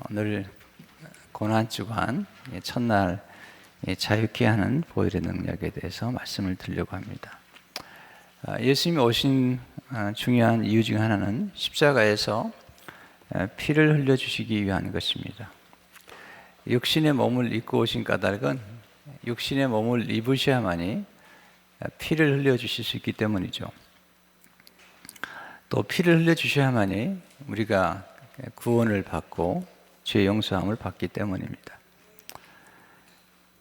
오늘 고난주간 첫날 자유케 하는 보혈의 능력에 대해서 말씀을 드리려고 합니다. 예수님이 오신 중요한 이유 중 하나는 십자가에서 피를 흘려주시기 위한 것입니다. 육신의 몸을 입고 오신 까닭은 육신의 몸을 입으셔야만이 피를 흘려주실 수 있기 때문이죠. 또 피를 흘려주셔야만이 우리가 구원을 받고 죄의 용서함을 받기 때문입니다.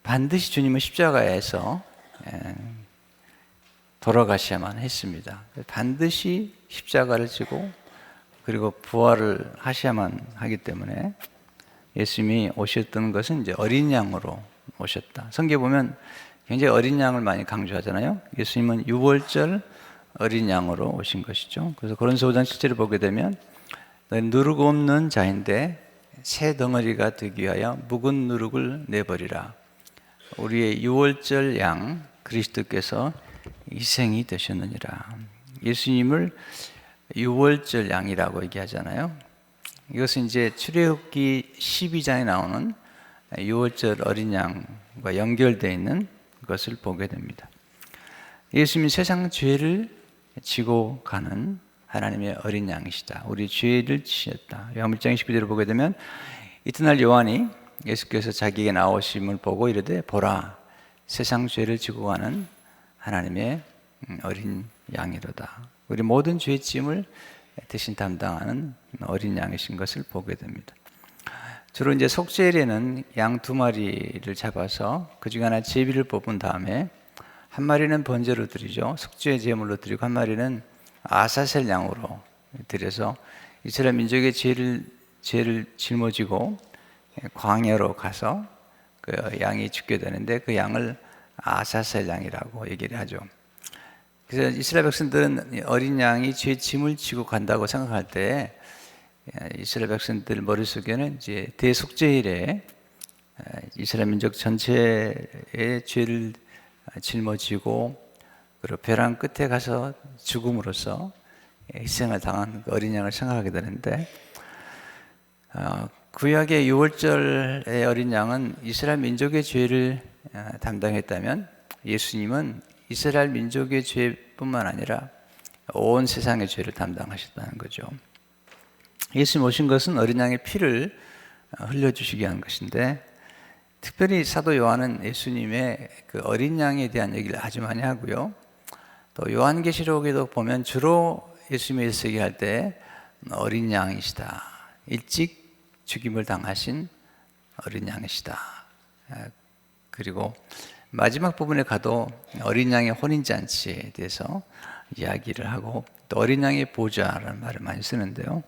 반드시 주님은 십자가에서 돌아가셔야만 했습니다. 반드시 십자가를 지고 그리고 부활을 하셔야만 하기 때문에 예수님이 오셨던 것은 이제 어린 양으로 오셨다. 성경에 보면 굉장히 어린 양을 많이 강조하잖아요. 예수님은 유월절 어린 양으로 오신 것이죠. 그래서 고린도서 5장 7절을 보게 되면 누룩 없는 자인데 새 덩어리가 되기 위하여 묵은 누룩을 내버리라. 우리의 유월절 양 그리스도께서 희생이 되셨느니라. 예수님을 유월절 양이라고 얘기하잖아요. 이것은 이제 출애굽기 12장에 나오는 유월절 어린 양과 연결되어 있는 것을 보게 됩니다. 예수님이 세상 죄를 지고 가는 하나님의 어린 양이시다. 우리 죄를 지셨다. 요한 1장 19절을 보게 되면 이튿날 요한이 예수께서 자기에게 나오심을 보고 이르되 보라 세상 죄를 지고 가는 하나님의 어린 양이로다. 우리 모든 죄의 짐을 대신 담당하는 어린 양이신 것을 보게 됩니다. 주로 이제 속죄일에는 양 2마리를 잡아서 그 중에 하나 제비를 뽑은 다음에 한 마리는 번제로 드리죠. 속죄 제물로 드리고 한 마리는 아사셀 양으로 드려서 이스라엘 민족의 죄를 짊어지고 광야로 가서 그 양이 죽게 되는데 그 양을 아사셀 양이라고 얘기를 하죠. 그래서 이스라엘 백성들은 어린 양이 죄 짐을 지고 간다고 생각할 때 이스라엘 백성들 머릿속에는 이제 대속죄일에 이스라엘 민족 전체의 죄를 짊어지고 그리고 벼랑 끝에 가서 죽음으로써 희생을 당한 어린 양을 생각하게 되는데 구약의 유월절의 어린 양은 이스라엘 민족의 죄를 담당했다면 예수님은 이스라엘 민족의 죄뿐만 아니라 온 세상의 죄를 담당하셨다는 거죠. 예수님 오신 것은 어린 양의 피를 흘려주시기 위한 것인데 특별히 사도 요한은 예수님의 그 어린 양에 대한 얘기를 아주 많이 하고요. 또 요한계시록에도 보면 주로 예수님에서 얘기할 때 어린 양이시다. 일찍 죽임을 당하신 어린 양이시다. 그리고 마지막 부분에 가도 어린 양의 혼인잔치에 대해서 이야기를 하고 또 어린 양의 보좌라는 말을 많이 쓰는데요.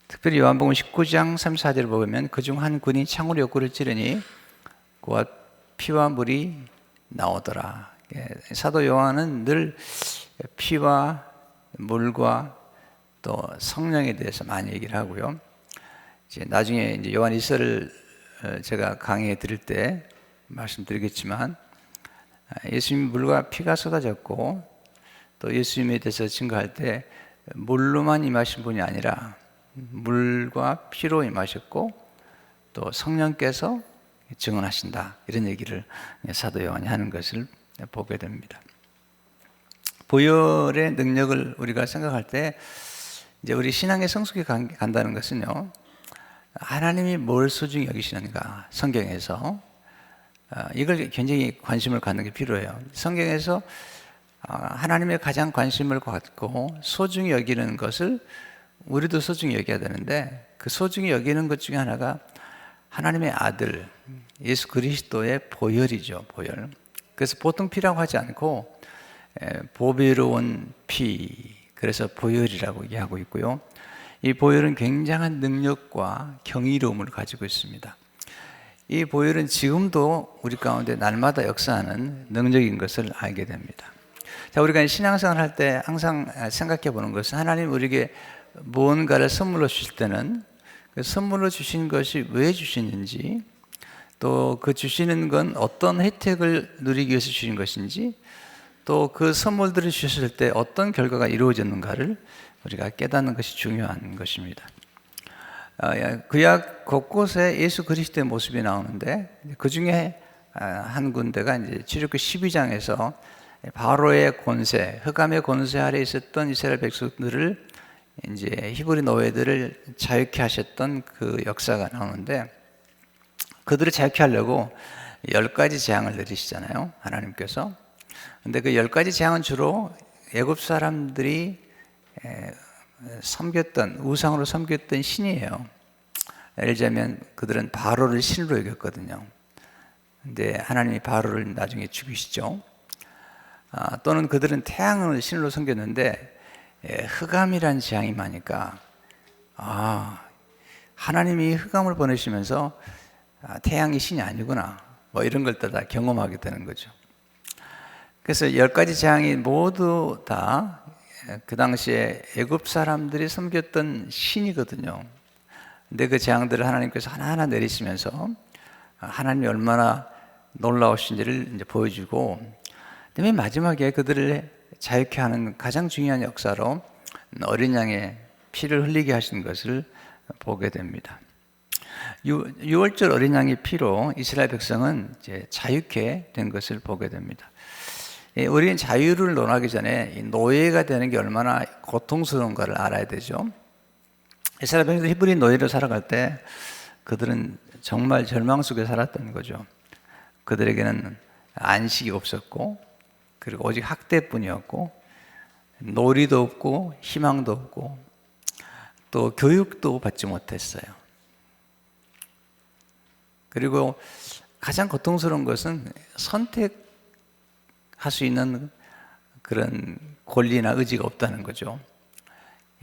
특별히 요한복음 19장 34절을 보면 그중 한 군이 창으로 옆구리를 찌르니 그와 피와 물이 나오더라. 사도 요한은 늘 피와 물과 또 성령에 대해서 많이 얘기를 하고요. 이제 나중에 이제 요한 1서를 제가 강의해 드릴 때 말씀드리겠지만 예수님 물과 피가 쏟아졌고 또 예수님에 대해서 증거할 때 물로만 임하신 분이 아니라 물과 피로 임하셨고 또 성령께서 증언하신다. 이런 얘기를 사도 요한이 하는 것을 보게 됩니다. 보혈의 능력을 우리가 생각할 때 이제 우리 신앙의 성숙에 간다는 것은요. 하나님이 뭘 소중히 여기시는가 성경에서 이걸 굉장히 관심을 갖는 게 필요해요. 성경에서 하나님의 가장 관심을 갖고 소중히 여기는 것을 우리도 소중히 여겨야 되는데 그 소중히 여기는 것 중에 하나가 하나님의 아들 예수 그리스도의 보혈이죠. 보혈. 그래서 보통 피라고 하지 않고 보배로운 피, 그래서 보혈이라고 얘기하고 있고요. 이 보혈은 굉장한 능력과 경이로움을 가지고 있습니다. 이 보혈은 지금도 우리 가운데 날마다 역사하는 능력인 것을 알게 됩니다. 자, 우리가 신앙생활 할 때 항상 생각해 보는 것은 하나님 우리에게 무언가를 선물로 주실 때는 그 선물로 주신 것이 왜 주시는지 또 그 주시는 건 어떤 혜택을 누리기 위해서 주신 것인지 또 그 선물들을 주셨을 때 어떤 결과가 이루어졌는가를 우리가 깨닫는 것이 중요한 것입니다. 구약 곳곳에 예수 그리스도의 모습이 나오는데 그 중에 한 군데가 이제 출애굽기 12장에서 바로의 권세, 흑암의 권세 아래 있었던 이스라엘 백성들을 이제 히브리 노예들을 자유케 하셨던 그 역사가 나오는데 그들을 자유케 하려고 10가지 재앙을 내리시잖아요, 하나님께서. 근데 그 10가지 재앙은 주로 애굽 사람들이 섬겼던, 우상으로 섬겼던 신이에요. 예를 들자면 그들은 바로를 신으로 여겼거든요. 근데 하나님이 바로를 나중에 죽이시죠. 또는 그들은 태양을 신으로 섬겼는데 흑암이라는 재앙이 많으니까 하나님이 흑암을 보내시면서 태양이 신이 아니구나, 뭐 이런 걸 다 경험하게 되는 거죠. 그래서 10가지 재앙이 모두 다 그 당시에 애굽 사람들이 섬겼던 신이거든요. 근데 그 재앙들을 하나님께서 하나하나 내리시면서 하나님이 얼마나 놀라우신지를 이제 보여주고, 맨 마지막에 그들을 자유케 하는 가장 중요한 역사로 어린 양의 피를 흘리게 하신 것을 보게 됩니다. 6월절 어린 양의 피로 이스라엘 백성은 이제 자유케 된 것을 보게 됩니다. 우리는 자유를 논하기 전에 노예가 되는 게 얼마나 고통스러운가를 알아야 되죠. 이스라엘 백성들 히브리 노예로 살아갈 때 그들은 정말 절망 속에 살았던 거죠. 그들에게는 안식이 없었고, 그리고 오직 학대뿐이었고, 놀이도 없고, 희망도 없고, 또 교육도 받지 못했어요. 그리고 가장 고통스러운 것은 선택할 수 있는 그런 권리나 의지가 없다는 거죠.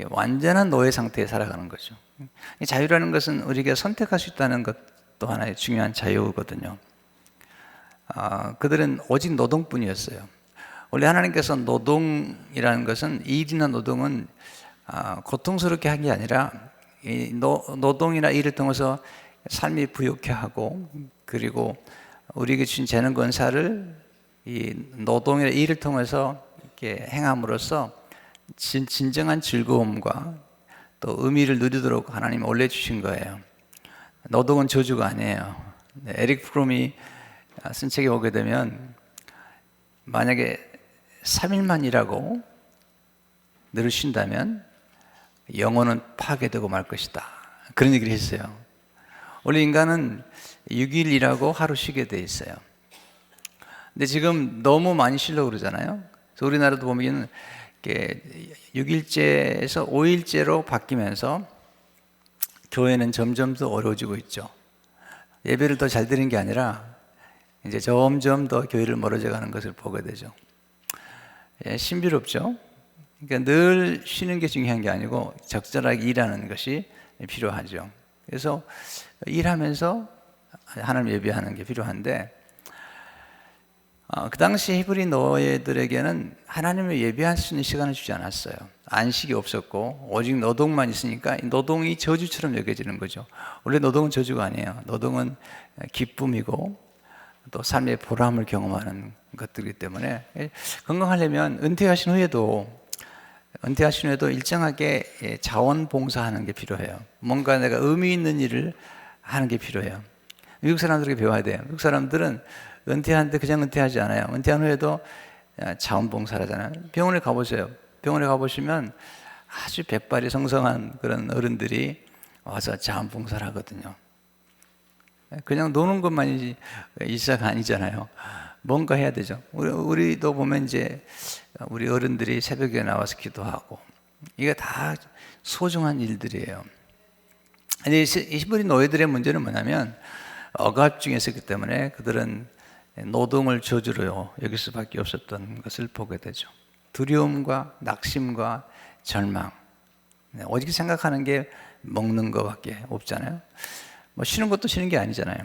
완전한 노예 상태에 살아가는 거죠. 자유라는 것은 우리가 선택할 수 있다는 것도 하나의 중요한 자유거든요. 그들은 오직 노동뿐이었어요. 원래 하나님께서 노동이라는 것은, 일이나 노동은 고통스럽게 한 게 아니라 이 노동이나 일을 통해서 삶이 부욕해 하고, 그리고 우리에게 주신 재능 권사를 이 노동이나 일을 통해서 이렇게 행함으로써 진정한 즐거움과 또 의미를 누리도록 하나님이 올려주신 거예요. 노동은 저주가 아니에요. 에릭 프롬이 쓴 책에 보게 되면, 만약에 3일만 일하고 늘 쉰다면 영혼은 파괴되고 말 것이다, 그런 얘기를 했어요. 원래 인간은 6일 일하고 하루 쉬게 돼 있어요. 근데 지금 너무 많이 쉬려고 그러잖아요. 그래서 우리나라도 보면 6일째에서 5일째로 바뀌면서 교회는 점점 더 어려워지고 있죠. 예배를 더 잘 드리는 게 아니라 이제 점점 더 교회를 멀어져 가는 것을 보게 되죠. 신비롭죠. 그러니까 늘 쉬는 게 중요한 게 아니고 적절하게 일하는 것이 필요하죠. 그래서 일하면서 하나님 예배하는 게 필요한데, 그 당시 히브리 노예들에게는 하나님을 예배할 수 있는 시간을 주지 않았어요. 안식이 없었고 오직 노동만 있으니까 노동이 저주처럼 여겨지는 거죠. 원래 노동은 저주가 아니에요. 노동은 기쁨이고 또 삶의 보람을 경험하는 것들이기 때문에, 건강하려면 은퇴하신 후에도 일정하게 자원봉사하는 게 필요해요. 뭔가 내가 의미 있는 일을 하는 게 필요해요. 미국 사람들에게 배워야 돼요. 미국 사람들은 은퇴하는데 그냥 은퇴하지 않아요. 은퇴한 후에도 자원봉사를 하잖아요. 병원에 가보세요. 병원에 가보시면 아주 백발이 성성한 그런 어른들이 와서 자원봉사를 하거든요. 그냥 노는 것만이 일사가 아니잖아요. 뭔가 해야 되죠. 우리도 보면 이제 우리 어른들이 새벽에 나와서 기도하고, 이게 다 소중한 일들이에요. 근데 히브리 노예들의 문제는 뭐냐면 억압 중에 있었기 때문에 그들은 노동을 저주로 여길 수밖에 없었던 것을 보게 되죠. 두려움과 낙심과 절망, 오직 생각하는 게 먹는 것밖에 없잖아요. 뭐 쉬는 것도 쉬는 게 아니잖아요.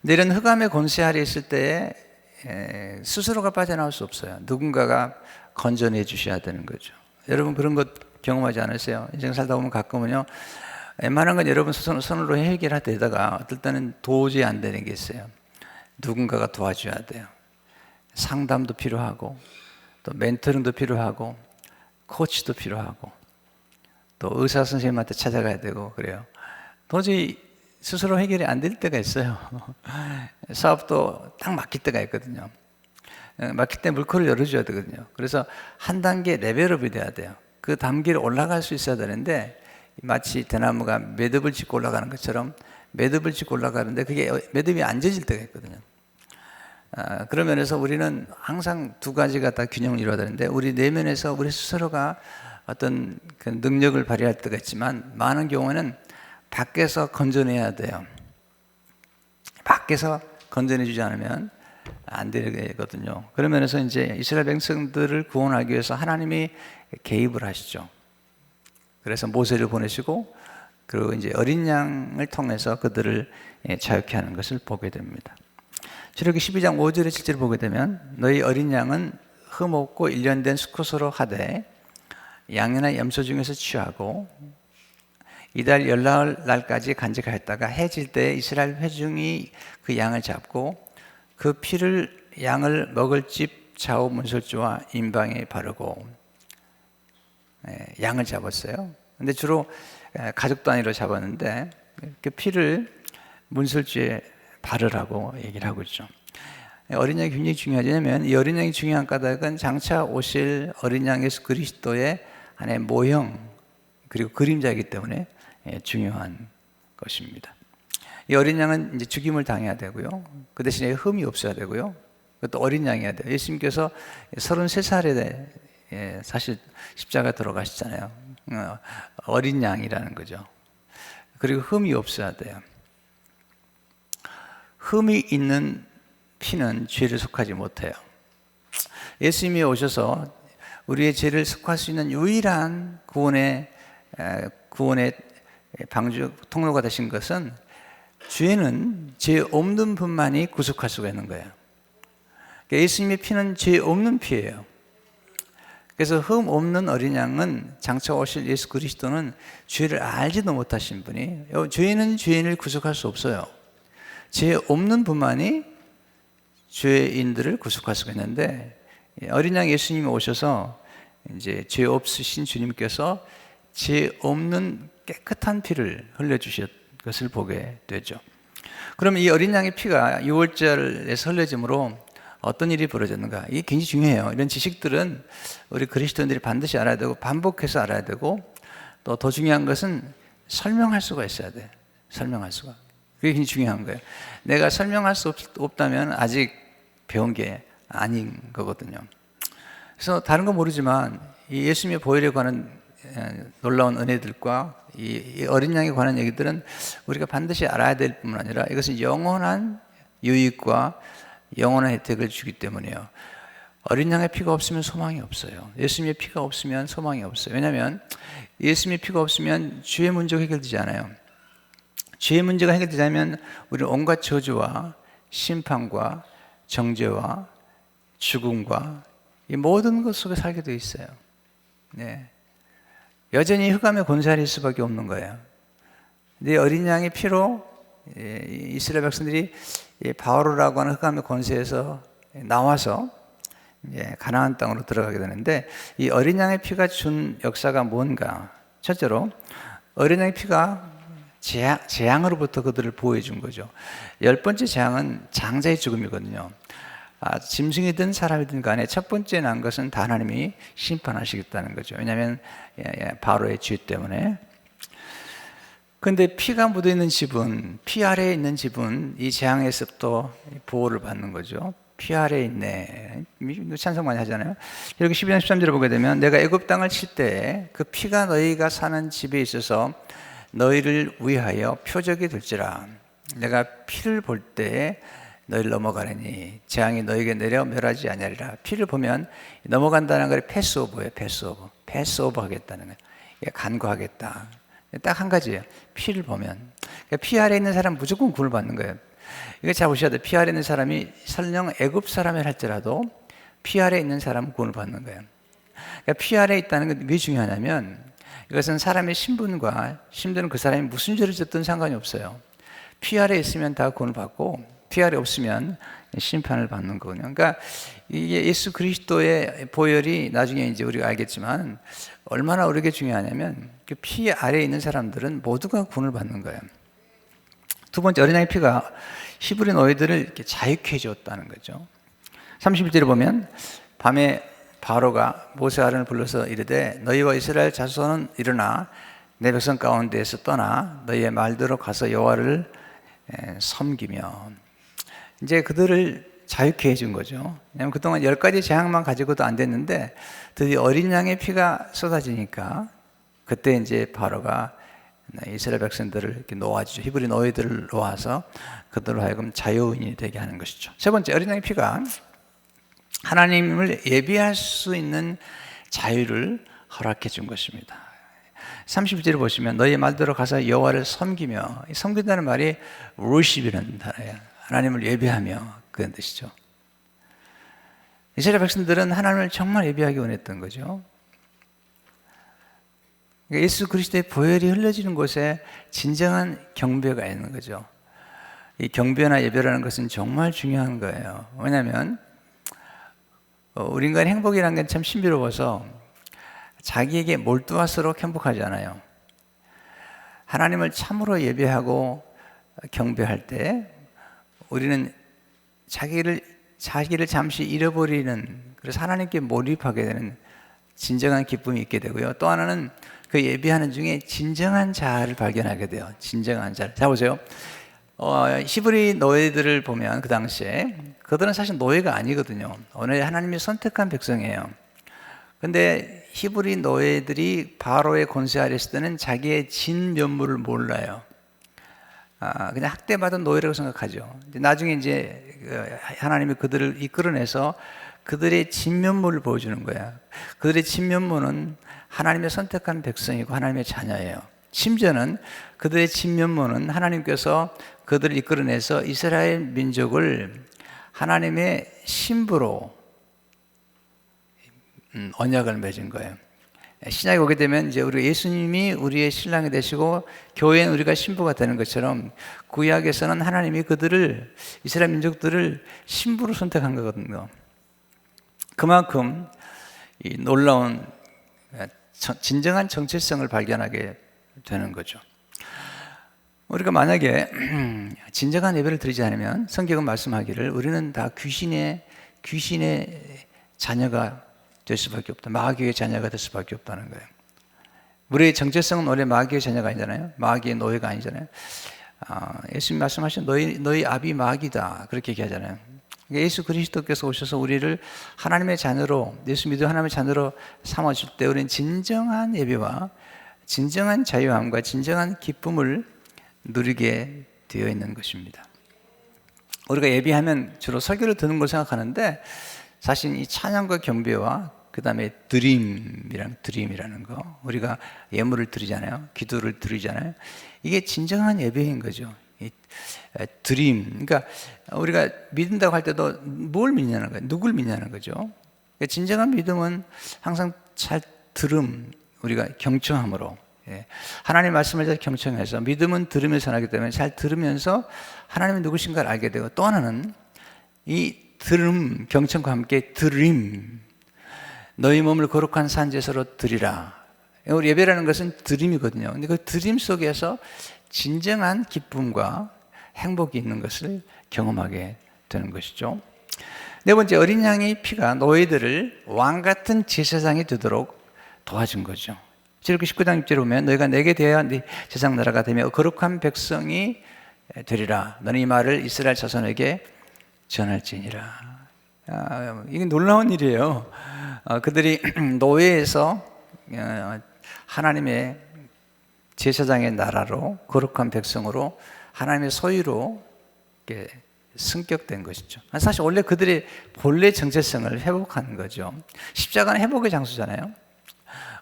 근데 이런 흑암의 권세 아래 있을 때에 스스로가 빠져나올 수 없어요. 누군가가 건져내 주셔야 되는 거죠. 여러분 그런 것 경험하지 않으세요? 인생 살다 보면 가끔은요, 웬만한 건 여러분 손으로 해결하다가 어떨 때는 도저히 안 되는 게 있어요. 누군가가 도와줘야 돼요. 상담도 필요하고 또 멘토링도 필요하고 코치도 필요하고 또 의사 선생님한테 찾아가야 되고 그래요. 도저히 스스로 해결이 안 될 때가 있어요. 사업도 딱 막힐 때가 있거든요. 막힐 때 물꼬를 열어줘야 되거든요. 그래서 한 단계 레벨업이 돼야 돼요. 그 단계를 올라갈 수 있어야 되는데 마치 대나무가 매듭을 짓고 올라가는 것처럼 매듭을 짓고 올라가는데 그게 매듭이 안 젖을 때가 있거든요. 그런 면에서 우리는 항상 두 가지가 다 균형을 이루어야 되는데 우리 내면에서 우리 스스로가 어떤 그 능력을 발휘할 때가 있지만 많은 경우에는 밖에서 건져내야 돼요. 밖에서 건져내주지 않으면 안 되거든요. 그런 면에서 이제 이스라엘 백성들을 구원하기 위해서 하나님이 개입을 하시죠. 그래서 모세를 보내시고 그리고 이제 어린 양을 통해서 그들을 자유케 하는 것을 보게 됩니다. 출애굽기 12장 5절에 7절을 보게 되면 너희 어린 양은 흠없고 일련된 수컷으로 하되 양이나 염소 중에서 취하고 이달 열나흘 날까지 간직하였다가 해질 때 이스라엘 회중이 그 양을 잡고 그 피를 양을 먹을 집 좌우 문설주와 임방에 바르고 양을 잡았어요. 근데 주로 가족 단위로 잡았는데 그 피를 문설주에 바르라고 얘기를 하고 있죠. 어린 양이 굉장히 중요하죠. 왜냐하면 이 어린 양이 중요한 까닭은 장차 오실 어린 양 예수 그리스도의 하나의 모형 그리고 그림자이기 때문에 중요한 것입니다. 이 어린 양은 이제 죽임을 당해야 되고요. 그 대신에 흠이 없어야 되고요. 그것도 어린 양이어야 돼요. 예수님께서 33살에 사실 십자가 들어가시잖아요. 어린 양이라는 거죠. 그리고 흠이 없어야 돼요. 흠이 있는 피는 죄를 속하지 못해요. 예수님이 오셔서 우리의 죄를 속할 수 있는 유일한 구원의 방주 통로가 되신 것은 죄는 죄 없는 분만이 구속할 수가 있는 거예요. 그러니까 예수님의 피는 죄 없는 피예요. 그래서 흠 없는 어린 양은 장차 오실 예수 그리스도는 죄를 알지도 못하신 분이 죄는 죄인을 구속할 수 없어요. 죄 없는 분만이 죄인들을 구속할 수가 있는데 어린 양 예수님이 오셔서 이제 죄 없으신 주님께서 죄 없는 깨끗한 피를 흘려주셨 것을 보게 되죠. 그러면 이 어린 양의 피가 6월절에서 흘려짐으로 어떤 일이 벌어졌는가? 이게 굉장히 중요해요. 이런 지식들은 우리 그리스도인들이 반드시 알아야 되고 반복해서 알아야 되고 또 더 중요한 것은 설명할 수가 있어야 돼. 설명할 수가. 그게 굉장히 중요한 거예요. 내가 설명할 수 없다면 아직 배운 게 아닌 거거든요. 그래서 다른 건 모르지만 이 예수님의 보혈에 관한 놀라운 은혜들과 이 어린 양에 관한 얘기들은 우리가 반드시 알아야 될 뿐만 아니라 이것은 영원한 유익과 영원한 혜택을 주기 때문에요. 어린 양의 피가 없으면 소망이 없어요. 예수님의 피가 없으면 소망이 없어요. 왜냐하면 예수님의 피가 없으면 죄의 문제가 해결되지 않아요. 죄의 문제가 해결되자면 우리는 온갖 저주와 심판과 정죄와 죽음과 이 모든 것 속에 살게 되어 있어요. 네. 여전히 흑암의 권세할 수밖에 없는 거예요. 근데 어린 양의 피로 이스라엘 백성들이 바오르라고 하는 흑암의 권세에서 나와서 가나안 땅으로 들어가게 되는데 이 어린 양의 피가 준 역사가 뭔가? 첫째로 어린 양의 피가 재앙으로부터 그들을 보호해 준 거죠. 10번째 재앙은 장자의 죽음이거든요. 짐승이든 사람이든 간에 첫 번째 난 것은 다 하나님이 심판하시겠다는 거죠. 왜냐하면 바로의 죄 때문에. 그런데 피가 묻어있는 집은, 피 아래에 있는 집은 이 재앙에서부터 보호를 받는 거죠. 피 아래에 있네. 찬송 많이 하잖아요. 여기 12장 13절을 보게 되면 내가 애굽 땅을 칠 때 그 피가 너희가 사는 집에 있어서 너희를 위하여 표적이 될지라. 내가 피를 볼 때 너희를 넘어가려니 재앙이 너희에게 내려 멸하지 아니하리라. 피를 보면 넘어간다는 걸 패스오버예요. 패스오버 하겠다는 거예요. 간과하겠다. 딱 한 가지예요. 피를 보면. 그러니까 피 아래에 있는 사람은 무조건 구원을 받는 거예요. 이거 잘 보셔야 돼요. 피 아래에 있는 사람이 설령 애굽 사람이라 할지라도 피 아래에 있는 사람은 구원을 받는 거예요. 그러니까 피 아래에 있다는 건 왜 중요하냐면 이것은 사람의 신분과 심지어는 그 사람이 무슨 죄를 졌든 상관이 없어요. 피 아래에 있으면 다 구원을 받고 피할이 없으면 심판을 받는 거군요. 그러니까 이게 예수 그리스도의 보혈이 나중에 이제 우리가 알겠지만 얼마나 우리에게 중요하냐면 그 피 아래에 있는 사람들은 모두가 구원을 받는 거예요. 두 번째, 어린 양의 피가 히브리 노예들을 이렇게 자유케 해줬다는 거죠. 31절에 보면 밤에 바로가 모세 아론을 불러서 이르되 너희와 이스라엘 자손은 일어나 내 백성 가운데에서 떠나 너희의 말대로 가서 여호와를 섬기며, 이제 그들을 자유케 해준 거죠. 왜냐하면 그동안 10가지 재앙만 가지고도 안 됐는데 드디어 어린 양의 피가 쏟아지니까 그때 이제 바로가 이스라엘 백성들을 이렇게 놓아주죠. 히브리 노예들을 놓아서 그들로 하여금 자유인이 되게 하는 것이죠. 세 번째, 어린 양의 피가 하나님을 예비할 수 있는 자유를 허락해 준 것입니다. 30절을 보시면 너희 말대로 가서 여호와를 섬기며, 섬긴다는 말이 worship이라는 단어예요. 하나님을 예배하며, 그런 뜻이죠. 이스라엘 백성들은 하나님을 정말 예배하기 원했던 거죠. 예수 그리스도의 보혈이 흘러지는 곳에 진정한 경배가 있는 거죠. 이 경배나 예배라는 것은 정말 중요한 거예요. 왜냐하면 우리 인간의 행복이라는 건 참 신비로워서 자기에게 몰두할수록 행복하지 않아요. 하나님을 참으로 예배하고 경배할 때 우리는 자기를 잠시 잃어버리는, 그래서 하나님께 몰입하게 되는 진정한 기쁨이 있게 되고요. 또 하나는 그 예배하는 중에 진정한 자아를 발견하게 돼요. 진정한 자아. 자, 보세요. 히브리 노예들을 보면 그 당시에 그들은 사실 노예가 아니거든요. 오늘 하나님이 선택한 백성이에요. 근데 히브리 노예들이 바로의 권세 아래 있을 때는 자기의 진면모를 몰라요. 그냥 학대받은 노예라고 생각하죠. 나중에 이제 하나님이 그들을 이끌어내서 그들의 진면모를 보여주는 거야. 그들의 진면모는 하나님의 선택한 백성이고 하나님의 자녀예요. 심지어는 그들의 진면모는 하나님께서 그들을 이끌어내서 이스라엘 민족을 하나님의 신부로 언약을 맺은 거예요. 신약에 오게 되면 이제 우리 예수님이 우리의 신랑이 되시고 교회는 우리가 신부가 되는 것처럼 구약에서는 하나님이 그들을, 이스라엘 민족들을 신부로 선택한 거거든요. 그만큼 이 놀라운 진정한 정체성을 발견하게 되는 거죠. 우리가 만약에 진정한 예배를 드리지 않으면 성경은 말씀하기를 우리는 다 귀신의 자녀가 될 수밖에 없다. 마귀의 자녀가 될 수밖에 없다는 거예요. 우리의 정체성은 원래 마귀의 자녀가 아니잖아요. 마귀의 노예가 아니잖아요. 예수님 말씀하신 너희 아비 마귀다, 그렇게 얘기하잖아요. 예수 그리스도께서 오셔서 우리를 하나님의 자녀로, 예수 믿어 하나님의 자녀로 삼아줄 때 우리는 진정한 예배와 진정한 자유함과 진정한 기쁨을 누리게 되어 있는 것입니다. 우리가 예배하면 주로 설교를 듣는 걸 생각하는데 사실 이 찬양과 경배와 그 다음에 드림이라는 거, 우리가 예물을 드리잖아요. 기도를 드리잖아요. 이게 진정한 예배인 거죠. 이 드림, 그러니까 우리가 믿는다고 할 때도 뭘 믿냐는 거예요. 누굴 믿냐는 거죠. 그러니까 진정한 믿음은 항상 잘 우리가 경청함으로, 하나님의 말씀을 잘 경청해서, 믿음은 들으면서 전하기 때문에 잘 들으면서 하나님이 누구신가를 알게 되고, 또 하나는 이 경청과 함께 드림, 너희 몸을 거룩한 산제사로 드리라. 우리 예배라는 것은 드림이거든요. 근데 그 드림 속에서 진정한 기쁨과 행복이 있는 것을 경험하게 되는 것이죠. 네 번째, 어린 양의 피가 노예들을 왕 같은 제사장이 되도록 도와준 거죠. 19장 6절에 보면 너희가 내게 대하여 네 제사장 나라가 되며 거룩한 백성이 되리라. 너는 이 말을 이스라엘 자손에게 전할지니라. 이게 놀라운 일이에요. 그들이 노예에서 하나님의 제사장의 나라로, 거룩한 백성으로, 하나님의 소유로 승격된 것이죠. 사실 원래 그들의 본래 정체성을 회복하는 거죠. 십자가는 회복의 장소잖아요.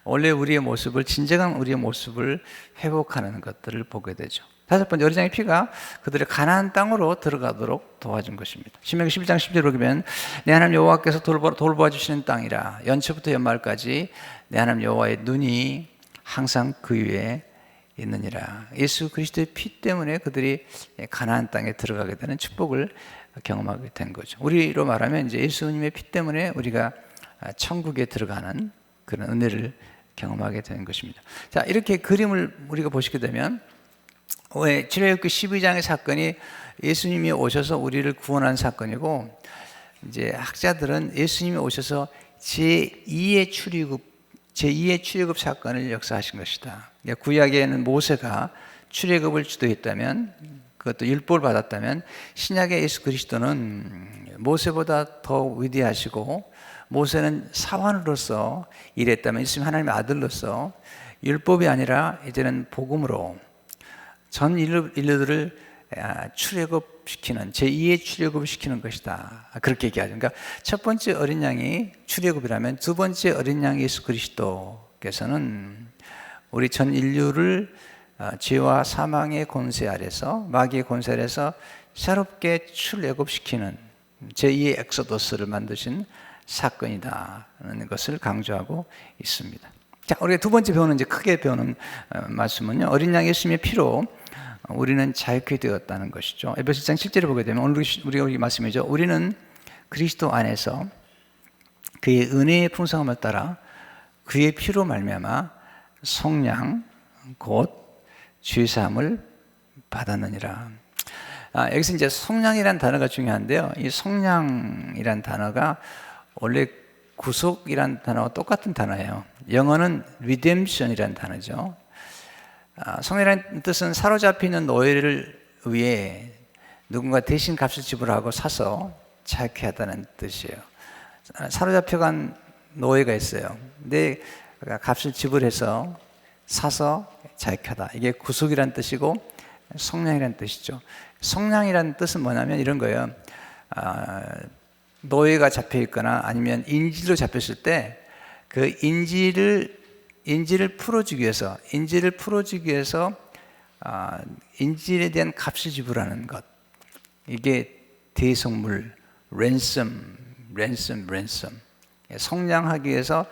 원래 우리의 모습을, 진정한 우리의 모습을 회복하는 것들을 보게 되죠. 다섯 번째, 어린 양의 피가 그들의 가나안 땅으로 들어가도록 도와준 것입니다. 신명기 11장 10절에 보면 내 하나님 여호와께서 돌보아 주시는 땅이라. 연초부터 연말까지 내 하나님 여호와의 눈이 항상 그 위에 있느니라. 예수 그리스도의 피 때문에 그들이 가나안 땅에 들어가게 되는 축복을 경험하게 된 거죠. 우리로 말하면 이제 예수님의 피 때문에 우리가 천국에 들어가는 그런 은혜를 경험하게 된 것입니다. 자, 이렇게 그림을 우리가 보시게 되면 왜 출애굽기 12장의 사건이 예수님이 오셔서 우리를 구원한 사건이고, 이제 학자들은 예수님이 오셔서 제2의 출애굽 사건을 역사하신 것이다. 구약에는 모세가 출애굽을 주도했다면, 그것도 율법을 받았다면, 신약의 예수 그리스도는 모세보다 더 위대하시고, 모세는 사환으로서 일했다면 예수님 하나님의 아들로서 율법이 아니라 이제는 복음으로 전 인류들을 출애굽시키는, 제2의 출애굽을 시키는 것이다. 그렇게 얘기하죠. 그러니까 첫 번째 어린 양이 출애굽이라면 두 번째 어린 양 예수 그리스도께서는 우리 전 인류를 죄와 사망의 권세 아래서, 마귀의 권세 아래서 새롭게 출애굽시키는 제2의 엑소더스를 만드신 사건이다라는 것을 강조하고 있습니다. 자, 우리가 두 번째 배우는, 이제 크게 배우는 말씀은요, 어린 양 예수님의 피로 우리는 자유케 되었다는 것이죠. 에베소서 1장 7절을 보게 되면 오늘 우리 말씀이죠. 우리는 그리스도 안에서 그의 은혜의 풍성함을 따라 그의 피로 말미암아 속량 곧 죄사함을 받았느니라. 여기서 이제 속량이라는 단어가 중요한데요. 이 속량이라는 단어가 원래 구속이라는 단어와 똑같은 단어예요. 영어는 redemption이라는 단어죠. 속량이라는 뜻은 사로잡히는 노예를 위해 누군가 대신 값을 지불하고 사서 자유케 하다는 뜻이에요. 사로잡혀간 노예가 있어요. 근데 값을 지불해서 사서 자유케 하다. 이게 구속이라는 뜻이고 속량이라는 뜻이죠. 속량이라는 뜻은 뭐냐면 이런 거예요. 노예가 잡혀 있거나 아니면 인질로 잡혔을 때 그 인질을 풀어주기 위해서 인질에 대한 값을 지불하는 것, 이게 대속물, ransom. 속량하기 위해서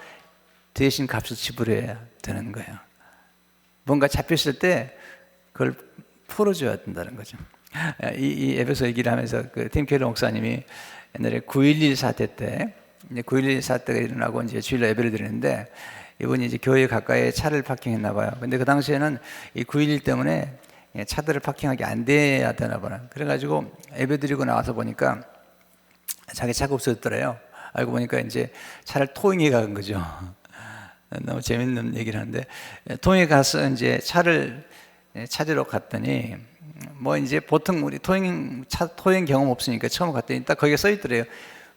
대신 값을 지불해야 되는 거예요. 뭔가 잡혔을 때 그걸 풀어줘야 된다는 거죠. 이 에베소 얘기를 하면서 그 팀 케러 목사님이 옛날에 9.11 사태 때, 이제 9.11 사태가 일어나고 이제 주일날 예배를 드리는데, 이분이 이제 교회 가까이에 차를 파킹했나 봐요. 근데 그 당시에는 이 9.11 때문에 차들을 파킹하기 안 돼야 되나 봐요. 그래가지고 예배 드리고 나와서 보니까 자기 차가 없어졌더래요. 알고 보니까 이제 차를 토잉해 간 거죠. 너무 재밌는 얘기를 하는데, 토잉해 가서 이제 차를 찾으러 갔더니, 뭐 이제 보통 우리 토잉 경험 없으니까 처음 갔더니 딱 거기에 써 있더래요.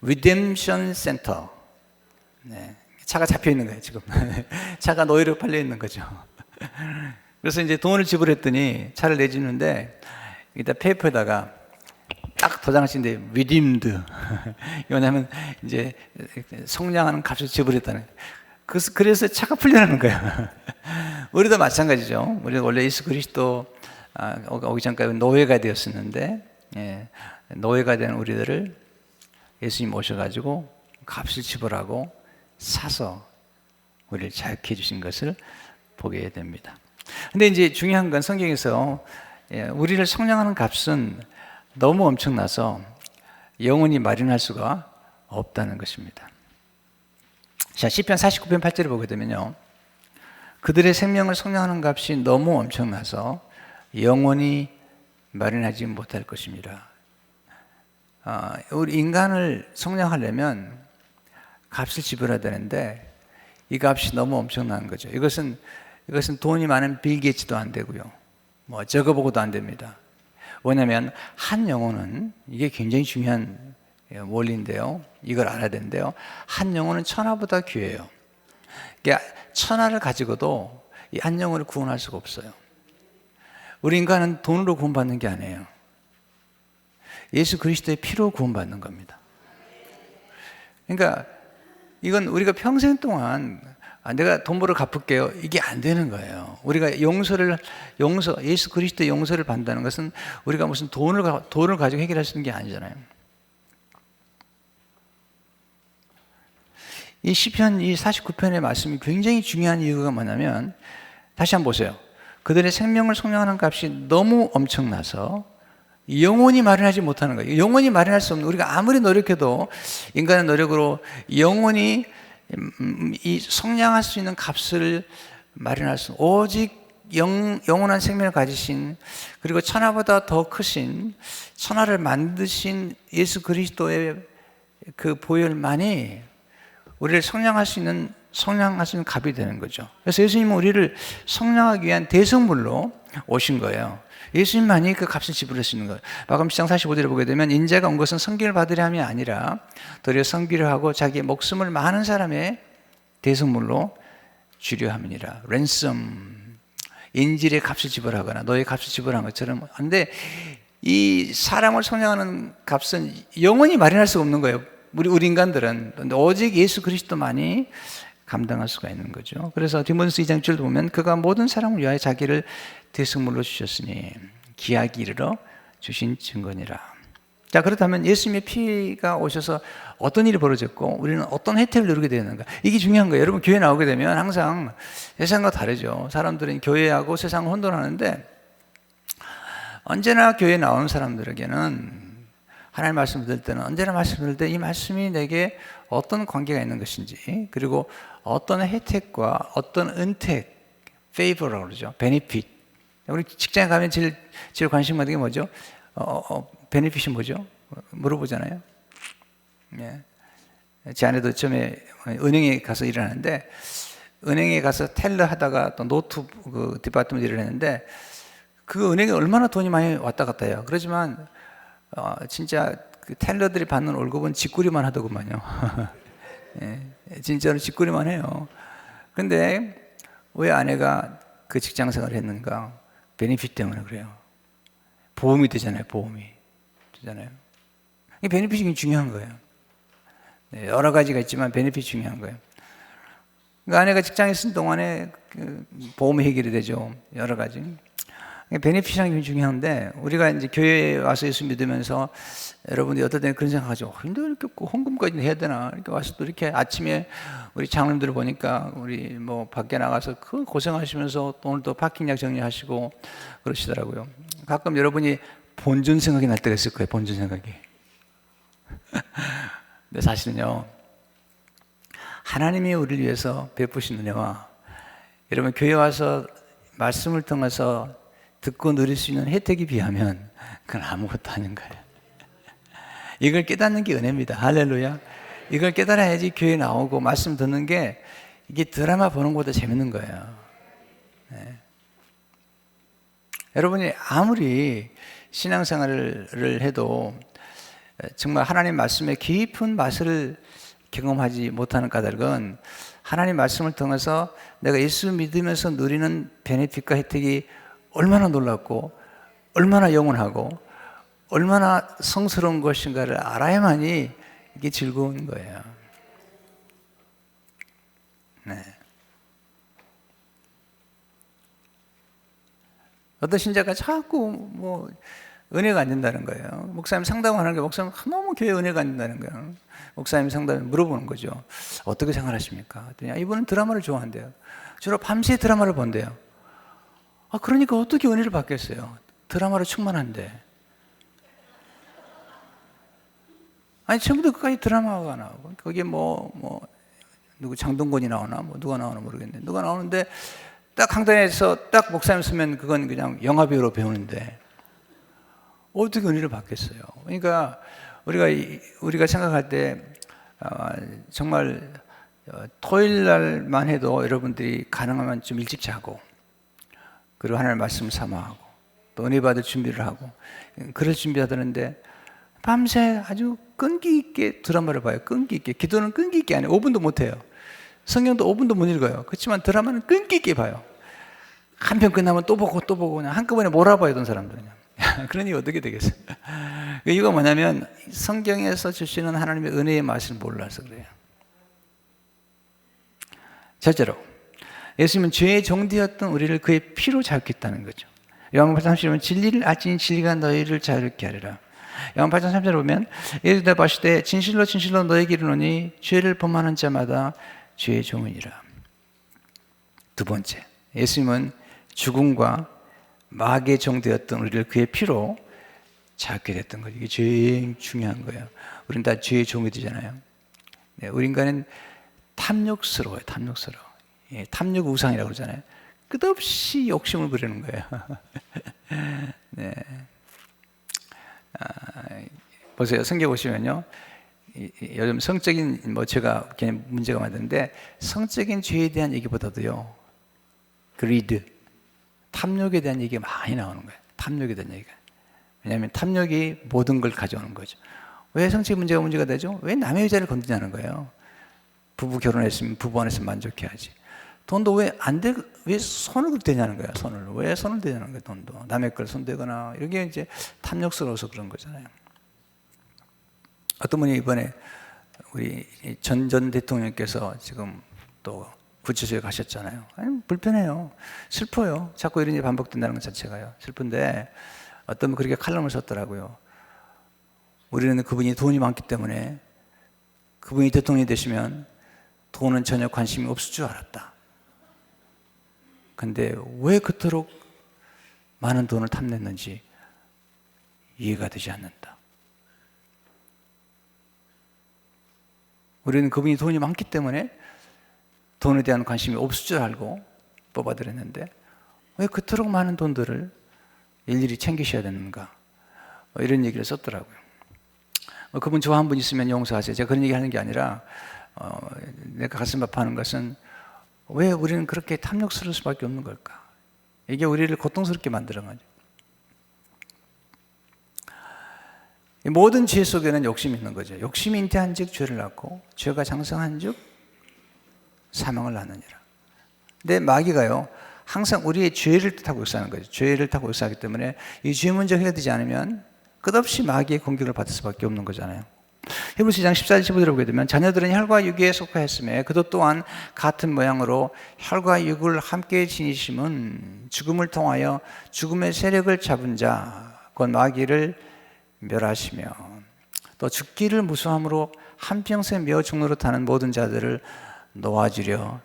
Redemption Center. 네. 차가 잡혀 있는 거예요, 지금. 차가 노예로 팔려 있는 거죠. 그래서 이제 돈을 지불했더니 차를 내주는데, 여기다 페이퍼에다가 딱 도장을 치는데, redeemed. 왜냐하면 이제 속량하는 값을 지불했다는. 그래서 차가 풀려나는 거예요. 우리도 마찬가지죠. 우리가 원래 예수 그리스도 오기 전까지 노예가 되었었는데, 노예가 된 우리들을 예수님 오셔가지고 값을 지불하고 사서 우리를 자유케 해주신 것을 보게 됩니다. 근데 이제 중요한 건 성경에서 우리를 속량하는 값은 너무 엄청나서 영원히 마련할 수가 없다는 것입니다. 자, 시편 49편 8절을 보게 되면요, 그들의 생명을 속량하는 값이 너무 엄청나서 영원히 마련하지 못할 것입니다. 우리 인간을 속량하려면 값을 지불해야 되는데 이 값이 너무 엄청난 거죠. 이것은 돈이 많은 빌 게이츠도 안 되고요, 뭐 적어보고도 안 됩니다. 왜냐하면 한 영혼은, 이게 굉장히 중요한 원리인데요, 이걸 알아야 되는데요, 한 영혼은 천하보다 귀해요. 그러니까 천하를 가지고도 이 한 영혼을 구원할 수가 없어요. 우리 인간은 돈으로 구원받는 게 아니에요. 예수 그리스도의 피로 구원받는 겁니다. 그러니까 이건 우리가 평생 동안 내가 돈 벌어 갚을게요, 이게 안 되는 거예요. 우리가 예수 그리스도의 용서를 받는다는 것은 우리가 무슨 돈을 가지고 해결할 수 있는 게 아니잖아요. 이 시편 이 49편의 말씀이 굉장히 중요한 이유가 뭐냐면, 다시 한번 보세요. 그들의 생명을 속량하는 값이 너무 엄청나서 영원히 마련하지 못하는 거예요. 영원히 마련할 수 없는, 우리가 아무리 노력해도 인간의 노력으로 영원히 이 속량할 수 있는 값을 마련할 수, 오직 영원한 생명을 가지신, 그리고 천하보다 더 크신, 천하를 만드신 예수 그리스도의 그 보혈만이 우리를 속량할 수 있는 값이 되는 거죠. 그래서 예수님은 우리를 속량하기 위한 대성물로 오신 거예요. 예수님만이 그 값을 지불할 수 있는 거예요. 마가복음 10장 45절에 보게 되면 인자가 온 것은 섬김을 받으려 함이 아니라 도리어 섬기려 하고 자기의 목숨을 많은 사람의 대성물로 주려 함이니라. 랜섬, 인질의 값을 지불하거나 너의 값을 지불한 것처럼. 근데 이 사람을 속량하는 값은 영원히 마련할 수가 없는 거예요. 우리 인간들은. 근데 오직 예수 그리스도만이 감당할 수가 있는 거죠. 그래서 디모데서 2장 7절도 보면 그가 모든 사람을 위하여 자기를 대성물로 주셨으니 기약이 이르러 주신 증거니라. 자, 그렇다면 예수님의 피가 오셔서 어떤 일이 벌어졌고 우리는 어떤 혜택을 누리게 되는가, 이게 중요한 거예요. 여러분, 교회 나오게 되면 항상 세상과 다르죠. 사람들은 교회하고 세상을 혼돈하는데 언제나 교회에 나오는 사람들에게는 하나님 말씀을 들을 때는 언제나 말씀을 들을 때 이 말씀이 내게 어떤 관계가 있는 것인지, 그리고 어떤 혜택과 어떤 은택, favor라고 그러죠. benefit. 우리 직장에 가면 제일 관심 가는 게 뭐죠? benefit이 뭐죠? 물어보잖아요. 예. 제 아내도 처음에 은행에 가서 일을 하는데, 은행에 가서 텔러 하다가 또 노트 그 디파트먼트 일을 했는데, 그 은행에 얼마나 돈이 많이 왔다 갔다 해요. 그렇지만 진짜 그 텔러들이 받는 월급은 짓구리만 하더구만요. 예, 진짜로 짓구리만 해요. 근데 왜 아내가 그 직장 생활을 했는가? 베네핏 때문에 그래요. 보험이 되잖아요. 보험이 되잖아요. 이 베네핏이 중요한 거예요. 네, 여러 가지가 있지만 베네핏이 중요한 거예요. 그러니까 아내가 직장에 있는 동안에 그 보험이 해결이 되죠. 여러 가지. 베네핏이라는 게 중요한데, 우리가 이제 교회에 와서 예수 믿으면서 여러분들이 어떨 때는 그런 생각하죠. 근데 이렇게 헌금까지 해야 되나? 이렇게 와서 또 이렇게 아침에 우리 장로님들을 보니까 우리 뭐 밖에 나가서 그 고생하시면서 오늘 또 파킹약 정리하시고 그러시더라고요. 가끔 여러분이 본전 생각이 날 때가 있을 거예요. 본전 생각이. 근데 사실은요, 하나님이 우리를 위해서 베푸신 은혜와 여러분 교회 와서 말씀을 통해서 듣고 누릴 수 있는 혜택에 비하면 그건 아무것도 아닌 거예요. 이걸 깨닫는 게 은혜입니다. 할렐루야. 이걸 깨달아야지 교회 나오고 말씀 듣는 게, 이게 드라마 보는 것보다 재밌는 거예요. 네. 여러분이 아무리 신앙생활을 해도 정말 하나님 말씀의 깊은 맛을 경험하지 못하는 까닭은 하나님 말씀을 통해서 내가 예수 믿으면서 누리는 베네핏과 혜택이 얼마나 놀랍고 얼마나 영원하고 얼마나 성스러운 것인가를 알아야만이 이게 즐거운 거예요. 네. 어떤 신자가 자꾸 뭐 은혜가 안 된다는 거예요. 목사님 상담하는 게, 목사님 너무 교회 은혜가 안 된다는 거예요. 목사님 상담에 물어보는 거죠. 어떻게 생활하십니까? 그랬더니 이분은 드라마를 좋아한대요. 주로 밤새 드라마를 본대요. 그러니까 어떻게 은혜를 받겠어요? 드라마로 충만한데. 아니, 처음부터 끝까지 드라마가 나오고, 거기에 누구 장동건이 나오나, 누가 나오나 모르겠는데, 누가 나오는데, 딱 강단에서 딱 목사님 쓰면 그건 그냥 영화배우로 배우는데, 어떻게 은혜를 받겠어요? 그러니까, 우리가 생각할 때, 정말, 토요일 날만 해도 여러분들이 가능하면 좀 일찍 자고, 그리고 하나님의 말씀 삼아하고, 또 은혜 받을 준비를 하고, 그럴 준비하다는데, 밤새 아주 끈기 있게 드라마를 봐요. 끈기 있게. 기도는 끈기 있게 안 해요. 5분도 못 해요. 성경도 5분도 못 읽어요. 그렇지만 드라마는 끈기 있게 봐요. 한 편 끝나면 또 보고 그냥 한꺼번에 몰아봐요, 어떤 사람들은. 그러니 어떻게 되겠어요? 이유가 뭐냐면 성경에서 주시는 하나님의 은혜의 맛을 몰라서 그래요. 첫째로, 예수님은 죄의 종되었던 우리를 그의 피로 자유했다는 거죠. 요한복음 8장 30절에 보면 진리를 아시니 진리가 너희를 자유롭게 하리라. 요한복음 8장 3절에 보면 예수 대답하시되 진실로 진실로 너희에게 이르노니 죄를 범하는 자마다 죄의 종이니라. 두 번째, 예수님은 죽음과 마귀의 종되었던 우리를 그의 피로 자유케 됐던 거죠. 이게 제일 중요한 거예요. 우린 다 죄의 종이 되잖아요. 네, 우리 인간은 탐욕스러워요. 탐욕스러워. 예, 탐욕 우상이라고 그러잖아요. 끝없이 욕심을 부리는 거예요. 네. 보세요. 성경 보시면요. 요즘 성적인 제가 그냥 문제가 많은데 성적인 죄에 대한 얘기보다도요. greed, 탐욕에 대한 얘기가 많이 나오는 거예요. 탐욕에 대한 얘기가. 왜냐하면 탐욕이 모든 걸 가져오는 거죠. 왜 성적인 문제가 되죠? 왜 남의 여자를 건드냐는 거예요. 부부 결혼했으면 부부 안에서 만족해야지. 돈도 왜 손을 대냐는 거야, 손을. 왜 손을 대냐는 거야, 돈도. 남의 걸 손대거나, 이게 이제 탐욕스러워서 그런 거잖아요. 어떤 분이 이번에 우리 전 대통령께서 지금 또 구치소에 가셨잖아요. 아니, 불편해요. 슬퍼요. 자꾸 이런 일이 반복된다는 것 자체가요. 슬픈데 어떤 분 그렇게 칼럼을 썼더라고요. 우리는 그분이 돈이 많기 때문에 그분이 대통령이 되시면 돈은 전혀 관심이 없을 줄 알았다. 근데 왜 그토록 많은 돈을 탐냈는지 이해가 되지 않는다. 우리는 그분이 돈이 많기 때문에 돈에 대한 관심이 없을 줄 알고 뽑아들였는데 왜 그토록 많은 돈들을 일일이 챙기셔야 되는가? 이런 얘기를 썼더라고요. 그분 좋아하는 분 있으면 용서하세요. 제가 그런 얘기 하는 게 아니라 내가 가슴 아파하는 것은 왜 우리는 그렇게 탐욕스러울 수밖에 없는 걸까? 이게 우리를 고통스럽게 만들어가죠. 모든 죄 속에는 욕심이 있는 거죠. 욕심이 잉태한 즉 죄를 낳고 죄가 장성한 즉 사망을 낳느니라. 근데 마귀가요 항상 우리의 죄를 타고 역사하는 거죠. 죄를 타고 역사하기 때문에 이 죄 문제가 해결되지 않으면 끝없이 마귀의 공격을 받을 수밖에 없는 거잖아요. 히브리서 2장 14절 15절을 보게 되면 자녀들은 혈과 육에 속하였음에 그도 또한 같은 모양으로 혈과 육을 함께 지니심은 죽음을 통하여 죽음의 세력을 잡은 자 곧 마귀를 멸하시며 또 죽기를 무수함으로 한평생 메어 죽노릇 하는 모든 자들을 놓아주려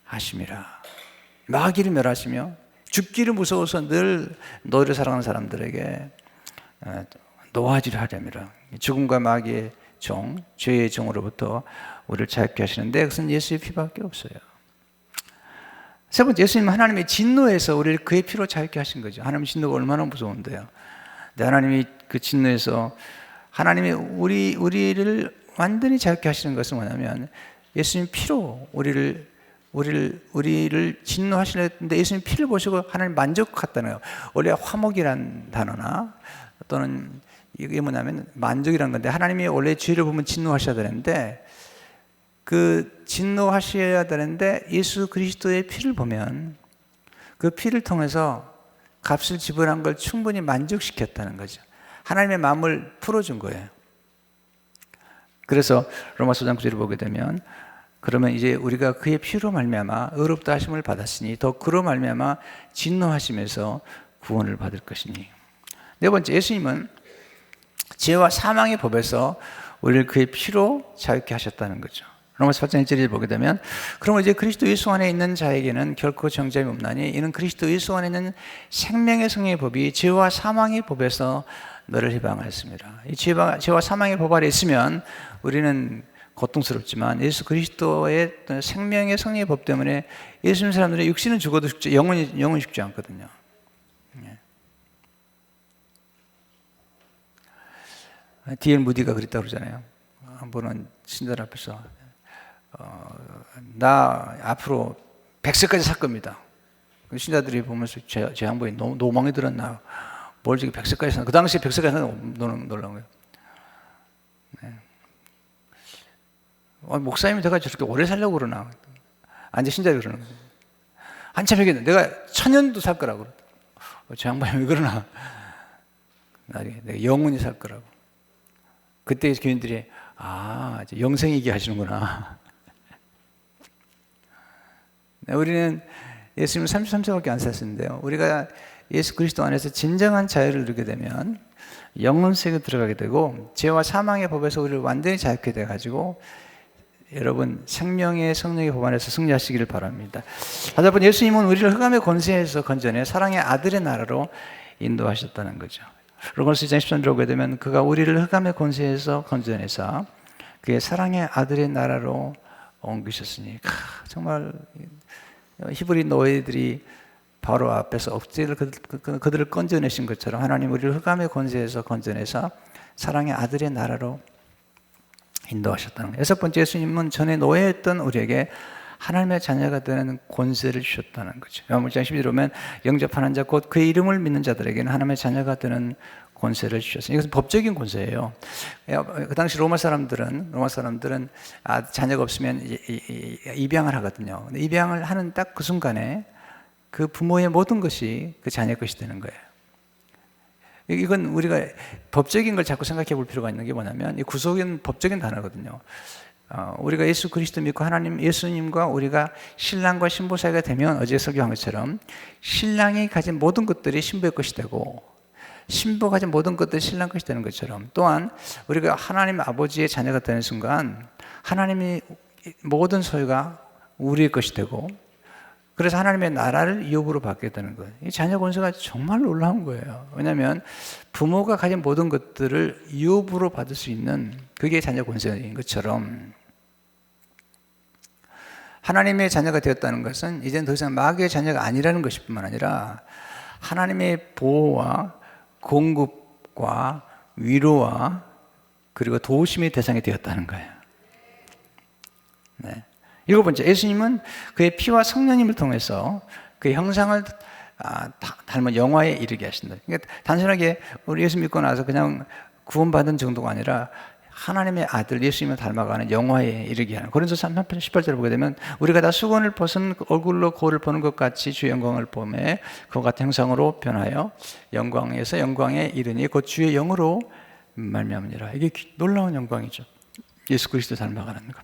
하심이라. 마귀를 멸하시며 죽기를 무서워서 늘 너를 사랑하는 사람들에게 놓아주려 하렵니다. 죽음과 마귀의 종, 죄의 종으로부터 우리를 자유케 하시는데 그것은 예수의 피밖에 없어요. 세 번째, 예수님은 하나님의 진노에서 우리를 그의 피로 자유케 하신 거죠. 하나님의 진노가 얼마나 무서운데요. 근데 하나님이 그 진노에서 하나님이 우리를 완전히 자유케 하시는 것은 뭐냐면 예수님 피로 우리를 진노하시려 했는데 예수님 피를 보시고 하나님 만족했다는 거예요. 원래 화목이란 단어나 또는 이게 뭐냐면 만족이라는 건데 하나님이 원래 죄를 보면 진노하셔야 되는데 그 진노하셔야 되는데 예수 그리스도의 피를 보면 그 피를 통해서 값을 지불한 걸 충분히 만족시켰다는 거죠. 하나님의 마음을 풀어준 거예요. 그래서 로마서 5장 9절을 보게 되면 그러면 이제 우리가 그의 피로 말미암아 의롭다 하심을 받았으니 더 그로 말미암아 진노하심에서 구원을 받을 것이니. 네 번째, 예수님은 죄와 사망의 법에서 우리를 그의 피로 자유케 하셨다는 거죠. 로마서 8장 1절을 보게 되면 그러면 이제 그리스도 예수 안에 있는 자에게는 결코 정죄함이 없나니 이는 그리스도 예수 안에 있는 생명의 성의 법이 죄와 사망의 법에서 너를 해방하였습니다. 이 죄와 사망의 법 아래 있으면 우리는 고통스럽지만 예수 그리스도의 생명의 성의 법 때문에 예수 믿는 사람들의 육신은 죽어도 영은 죽지 않거든요. D.L. 무디가 그랬다고 그러잖아요. 한 번은 신들 앞에서 나 앞으로 100세까지 살 겁니다. 신자들이 보면서 제 양반이 너무 노망이 들었나. 뭘 지금 100세까지 사나. 그 당시에 100세까지 사는 놀란 거예요. 네. 목사님이 내가 저렇게 오래 살려고 그러나. 이제 신자들이 그러는 거예요. 한참 얘기했는데 내가 1000년도 살 거라고. 저 양반이 왜 그러나. 내가 영원히 살 거라고. 그때 교인들이 이제 영생 얘기하시는구나. 우리는 예수님 33세밖에 안 살았는데요. 우리가 예수 그리스도 안에서 진정한 자유를 누리게 되면 영혼세에 들어가게 되고 죄와 사망의 법에서 우리를 완전히 자유케 돼가지고 여러분 생명의 성령의 법안에서 승리하시기를 바랍니다. 다시 한번 예수님은 우리를 흑암의 권세에서 건져내 사랑의 아들의 나라로 인도하셨다는 거죠. 로마서 2장 13절을 보게 되면 그가 우리를 흑암의 권세에서 건져내사 그의 사랑의 아들의 나라로 옮기셨으니 정말 히브리 노예들이 바로 앞에서 억지로 그들을 건져내신 것처럼 하나님 우리를 흑암의 권세에서 건져내사 사랑의 아들의 나라로 인도하셨다는 거예요. 여섯 번째, 예수님은 전에 노예였던 우리에게 하나님의 자녀가 되는 권세를 주셨다는 거죠. 요한복음 12절에 보면 영접하는 자 곧 그의 이름을 믿는 자들에게는 하나님의 자녀가 되는 권세를 주셨어요. 이것은 법적인 권세예요. 그 당시 로마 사람들은 자녀가 없으면 입양을 하거든요. 근데 입양을 하는 딱 그 순간에 그 부모의 모든 것이 그 자녀 것이 되는 거예요. 이건 우리가 법적인 걸 자꾸 생각해 볼 필요가 있는 게 뭐냐면 이 구속은 법적인 단어거든요. 우리가 예수 그리스도 믿고 하나님 예수님과 우리가 신랑과 신부 사이가 되면 어제 설교한 것처럼 신랑이 가진 모든 것들이 신부의 것이 되고 신부가 가진 모든 것들이 신랑 것이 되는 것처럼 또한 우리가 하나님 아버지의 자녀가 되는 순간 하나님이 모든 소유가 우리의 것이 되고 그래서 하나님의 나라를 이업으로 받게 되는 거예요. 이 자녀 권세가 정말 놀라운 거예요. 왜냐하면 부모가 가진 모든 것들을 이업으로 받을 수 있는 그게 자녀 권세인 것처럼 하나님의 자녀가 되었다는 것은 이제는 더 이상 마귀의 자녀가 아니라는 것일 뿐만 아니라 하나님의 보호와 공급과 위로와 그리고 도우심의 대상이 되었다는 거예요. 네. 일곱 번째, 예수님은 그의 피와 성령님을 통해서 그의 형상을 닮은 영화에 이르게 하신다. 그러니까 단순하게 우리 예수 믿고 나서 그냥 구원받은 정도가 아니라 하나님의 아들 예수님을 닮아가는 영화에 이르게 하는. 고린도서 3장 18절을 보게 되면 우리가 다 수건을 벗은 얼굴로 거울을 보는 것 같이 주의 영광을 보매 그와 같은 형상으로 변하여 영광에서 영광에 이르니 곧 주의 영으로 말미암으니라. 이게 놀라운 영광이죠. 예수 그리스도 닮아가는 것.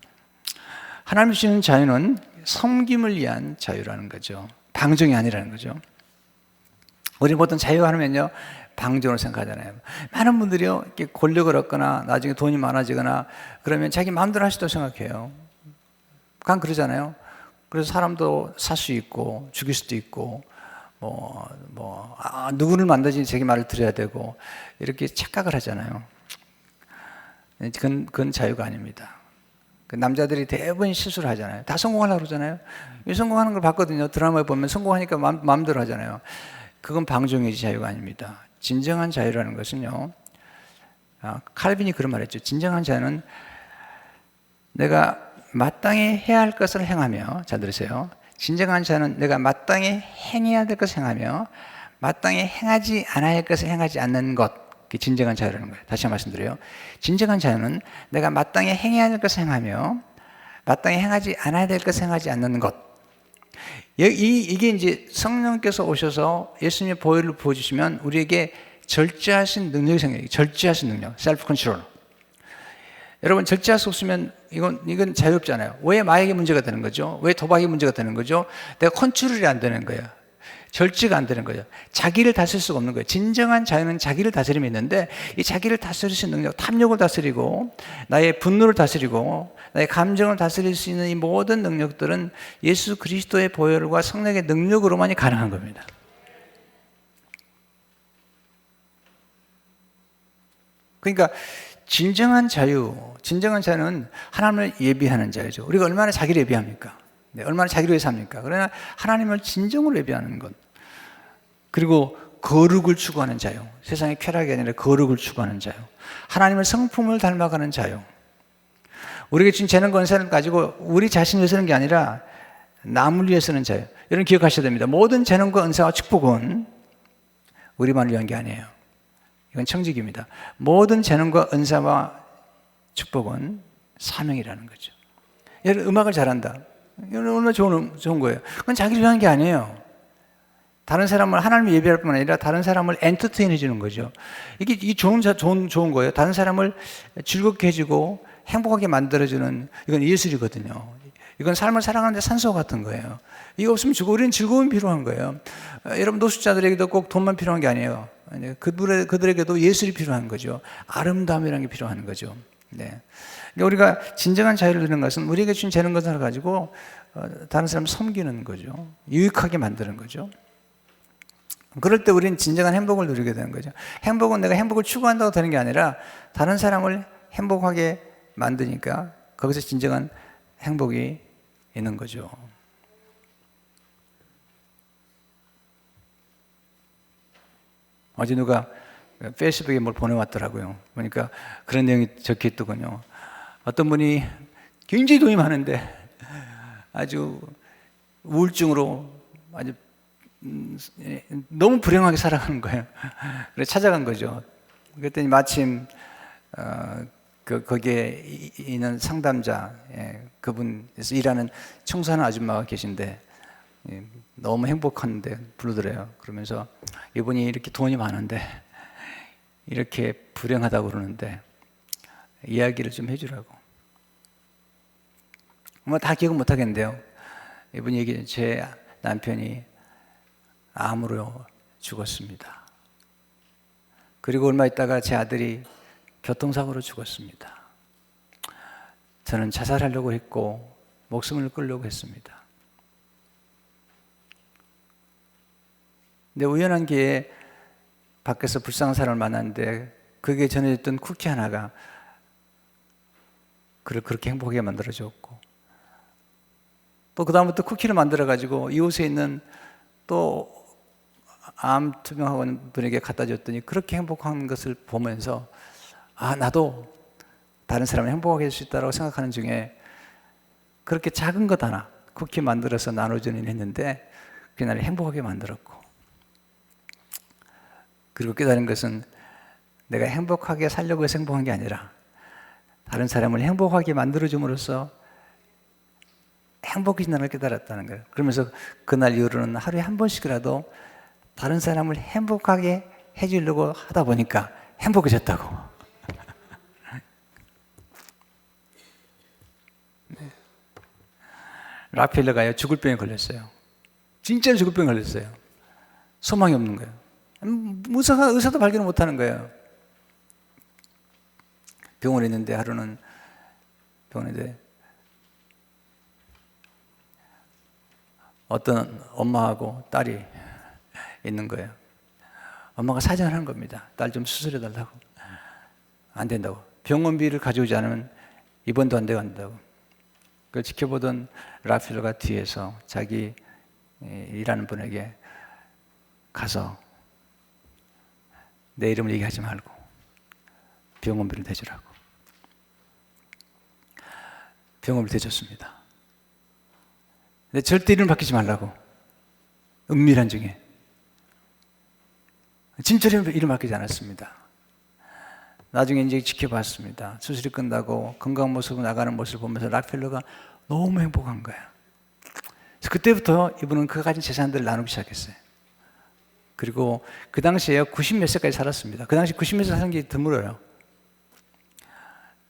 하나님 주시는 자유는 섬김을 위한 자유라는 거죠. 방종이 아니라는 거죠. 우리 보통 자유 하면요 방종을 생각하잖아요. 많은 분들이요 이렇게 권력을 얻거나 나중에 돈이 많아지거나 그러면 자기 마음대로 할 수 있다고 생각해요. 그냥 그러잖아요. 그래서 사람도 살 수 있고 죽일 수도 있고 누구를 만나지 자기 말을 들어야 되고 이렇게 착각을 하잖아요. 그건 자유가 아닙니다. 남자들이 대부분 실수를 하잖아요. 다 성공하려고 그러잖아요. 성공하는 걸 봤거든요. 드라마에 보면 성공하니까 마음대로 하잖아요. 그건 방종이지 자유가 아닙니다. 진정한 자유라는 것은요, 칼빈이 그런 말 했죠. 진정한 자유는 내가 마땅히 해야 할 것을 행하며, 잘 들으세요. 진정한 자유는 내가 마땅히 행해야 될 것을 행하며 마땅히 행하지 않아야 할 것을 행하지 않는 것. 그게 진정한 자유라는 거예요. 다시 한번 말씀드려요. 진정한 자유는 내가 마땅히 행해야 할 것을 행하며 마땅히 행하지 않아야 될 것을 행하지 않는 것. 이게 이제 성령께서 오셔서 예수님의 보혈을 부어주시면 우리에게 절제하신 능력이 생겨요. 절제하신 능력, 셀프 컨트롤. 여러분 절제할 수 없으면 이건 자유롭잖아요. 왜 마약이 문제가 되는 거죠? 왜 도박이 문제가 되는 거죠? 내가 컨트롤이 안 되는 거예요. 절제가 안 되는 거예요. 자기를 다스릴 수가 없는 거예요. 진정한 자유는 자기를 다스림이 있는데 이 자기를 다스릴 수 있는 능력, 탐욕을 다스리고 나의 분노를 다스리고 나의 감정을 다스릴 수 있는 이 모든 능력들은 예수 그리스도의 보혈과 성령의 능력으로만이 가능한 겁니다. 그러니까 진정한 자유는 하나님을 예비하는 자유죠. 우리가 얼마나 자기를 예비합니까? 네, 얼마나 자기를 위해서 합니까? 그러나 하나님을 진정으로 예비하는 것. 그리고 거룩을 추구하는 자유. 세상의 쾌락이 아니라 거룩을 추구하는 자유. 하나님의 성품을 닮아가는 자유. 우리가 지금 재능 권세를 가지고 우리 자신을 위해서 하는 게 아니라 남을 위해서 하는 자유. 여러분 기억하셔야 됩니다. 모든 재능과 은사와 축복은 우리만을 위한 게 아니에요. 이건 청직입니다. 모든 재능과 은사와 축복은 사명이라는 거죠. 여러분 음악을 잘한다. 이건 얼마나 좋은 거예요. 그건 자기를 위한 게 아니에요. 다른 사람을 하나님을 예배할 뿐만 아니라 다른 사람을 엔터테인 해주는 거죠. 이게 좋은 거예요. 다른 사람을 즐겁게 해주고 행복하게 만들어주는 이건 예술이거든요. 이건 삶을 살아가는 데 산소 같은 거예요. 이거 없으면 우리는 즐거움이 필요한 거예요. 여러분 노숙자들에게도 꼭 돈만 필요한 게 아니에요. 그들에게도 예술이 필요한 거죠. 아름다움이라는 게 필요한 거죠. 네. 그러니까 우리가 진정한 자유를 누리는 것은 우리에게 준 재능 것을 가지고 다른 사람을 섬기는 거죠. 유익하게 만드는 거죠. 그럴 때 우리는 진정한 행복을 누리게 되는 거죠. 행복은 내가 행복을 추구한다고 되는 게 아니라 다른 사람을 행복하게 만드니까 거기서 진정한 행복이 있는 거죠. 어제 누가 페이스북에 뭘 보내왔더라고요. 보니까 그런 내용이 적혀 있더군요. 어떤 분이 굉장히 돈이 많은데 아주 우울증으로 아주 너무 불행하게 살아가는 거예요. 그래서 찾아간 거죠. 그랬더니 마침 거기에 있는 상담자, 그분에서 일하는 청소하는 아줌마가 계신데 너무 행복한데 부르더래요. 그러면서 이분이 이렇게 돈이 많은데 이렇게 불행하다고 그러는데 이야기를 좀 해주라고. 뭐 다 기억 못 하겠는데요. 이분이 얘기해, 제 남편이 암으로 죽었습니다. 그리고 얼마 있다가 제 아들이 교통사고로 죽었습니다. 저는 자살하려고 했고 목숨을 끊으려고 했습니다. 근데 우연한 기회에 밖에서 불쌍한 사람을 만났는데 그게 전해졌던 쿠키 하나가 그를 그렇게 행복하게 만들어줬고, 또 그 다음부터 쿠키를 만들어가지고 이웃에 있는 또 암 투병하는 분에게 갖다 줬더니 그렇게 행복한 것을 보면서 나도 다른 사람을 행복하게 해줄 수 있다고 생각하는 중에 그렇게 작은 것 하나 쿠키 만들어서 나눠주는 했는데 그날을 행복하게 만들었고, 그리고 깨달은 것은 내가 행복하게 살려고 해서 행복한 게 아니라 다른 사람을 행복하게 만들어줌으로써 행복해진다는 걸 깨달았다는 거예요. 그러면서 그날 이후로는 하루에 한 번씩이라도 다른 사람을 행복하게 해주려고 하다 보니까 행복해졌다고. 네. 락펠러가요, 죽을 병에 걸렸어요. 진짜로 죽을 병에 걸렸어요. 소망이 없는 거예요. 의사도 발견을 못 하는 거예요. 병원에 있는데 하루는 병원에 어떤 엄마하고 딸이 있는 거예요. 엄마가 사정을 하는 겁니다. 딸 좀 수술해 달라고. 안 된다고. 병원비를 가져오지 않으면 입원도 안 된다고. 그걸 지켜보던 라필러가 뒤에서 자기 일하는 분에게 가서 내 이름을 얘기하지 말고 병원비를 대주라고. 병원비를 대줬습니다. 근데 절대 이름을 바뀌지 말라고. 은밀한 중에. 진짜로 이름 바뀌지 않았습니다. 나중에 이제 지켜봤습니다. 수술이 끝나고 건강 모습으로 나가는 모습을 보면서 락펠러가 너무 행복한 거야. 그래서 그때부터 이분은 그가 가진 재산들을 나누기 시작했어요. 그리고 그 당시에 90 몇 세까지 살았습니다. 그 당시 90 몇 세 사는 게 드물어요.